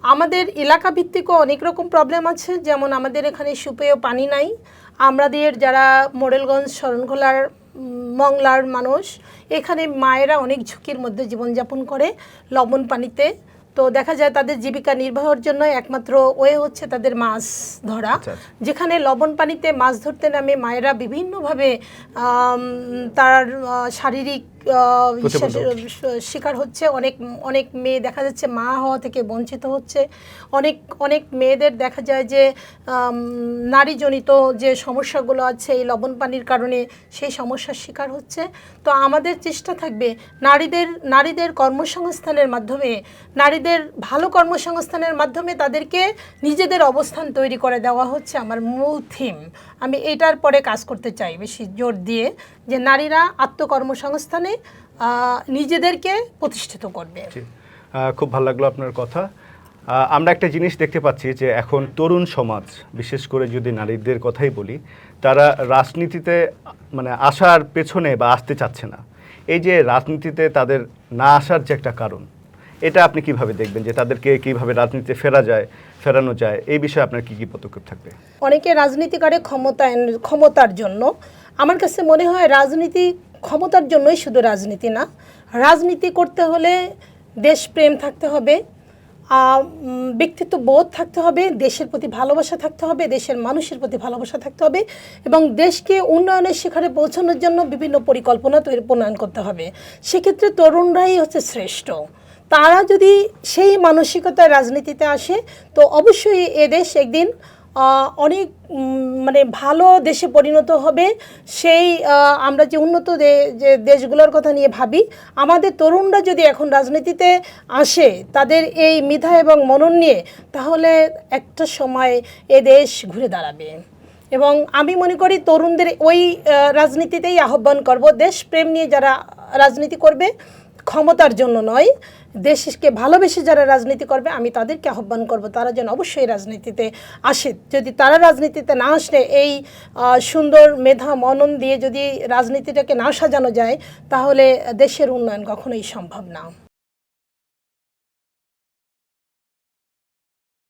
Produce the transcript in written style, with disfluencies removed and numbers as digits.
আমাদের এলাকা ভিত্তিকও অনেক রকম প্রবলেম আছে, যেমন আমাদের এখানে সুপেয় পানি নাই। আমাদের যারা মোড়েলগঞ্জ, শরণখোলার, মংলার মানুষ, এখানে মায়েরা অনেক ঝুঁকির মধ্যে জীবনযাপন করে লবণ পানিতে। তো দেখা যায় তাদের জীবিকা নির্বাহের জন্য একমাত্র ওয়ে হচ্ছে তাদের মাছ ধরা। যেখানে লবণ পানিতে মাছ ধরতে নামে মায়েরা বিভিন্নভাবে তার শারীরিক শিকার হচ্ছে। অনেক অনেক মেয়ে দেখা যাচ্ছে মা হওয়া থেকে বঞ্চিত হচ্ছে। অনেক অনেক মেয়েদের দেখা যায় যে নারীজনিত যে সমস্যাগুলো আছে এই লবণ পানির কারণে সেই সমস্যার শিকার হচ্ছে। তো আমাদের চেষ্টা থাকবে নারীদের কর্মসংস্থানের মাধ্যমে, নারীদের ভালো কর্মসংস্থানের মাধ্যমে তাদেরকে নিজেদের অবস্থান তৈরি করে দেওয়া হচ্ছে আমার মূল থিম। আমি এটার পরে কাজ করতে চাই বেশি জোর দিয়ে, যে নারীরা আত্মকর্মসংস্থানে নিজেদেরকে প্রতিষ্ঠিত করবে। খুব ভালো লাগলো আপনার কথা। আমরা একটা জিনিস দেখতে পাচ্ছি যে এখন তরুণ সমাজ, বিশেষ করে যদি নারীদের কথাই বলি, তারা রাজনীতিতে মানে আসার পেছনে বা আসতে চাচ্ছে না। এই যে রাজনীতিতে তাদের না আসার যে একটা কারণ, এটা আপনি কিভাবে দেখবেন, যে তাদেরকে কিভাবে রাজনীতিতে ফেরানো যায়, এই বিষয়ে আপনার কি পদক্ষেপ থাকবে? অনেকে রাজনীতি করে ক্ষমতার জন্য। আমার কাছে মনে হয় রাজনীতি ক্ষমতার জন্যই শুধু রাজনীতি না, রাজনীতি করতে হলে দেশপ্রেম থাকতে হবে, ব্যক্তিত্ব বোধ থাকতে হবে, দেশের প্রতি ভালোবাসা থাকতে হবে, দেশের মানুষের প্রতি ভালোবাসা থাকতে হবে, এবং দেশকে উন্নয়নের শিখরে পৌঁছানোর জন্য বিভিন্ন পরিকল্পনা প্রণয়ন করতে হবে। সেক্ষেত্রে তরুণরাই হচ্ছে শ্রেষ্ঠ। তারা যদি সেই মানসিকতায় রাজনীতিতে আসে তো অবশ্যই এদেশ একদিন অনেক মানে ভালো দেশে পরিণত হবে। সেই আমরা যে উন্নত যে দেশগুলোর কথা নিয়ে ভাবি, আমাদের তরুণরা যদি এখন রাজনীতিতে আসে তাদের এই মেধা এবং মনন নিয়ে, তাহলে একটা সময় এ দেশ ঘুরে দাঁড়াবে। এবং আমি মনে করি তরুণদের ওই রাজনীতিতেই আহ্বান করব, দেশপ্রেম নিয়ে যারা রাজনীতি করবে, ক্ষমতার জন্য নয়, দেশকে ভালোবেসে যারা রাজনীতি করবে, আমি তাদেরকে আহ্বান করব তারা যেন অবশ্যই রাজনীতিতে আসে। যদি তারা রাজনীতিতে না আসলে, এই সুন্দর মেধা মনন দিয়ে যদি রাজনীতিটাকে না সাজানো যায়, তাহলে দেশের উন্নয়ন কখনোই সম্ভব না।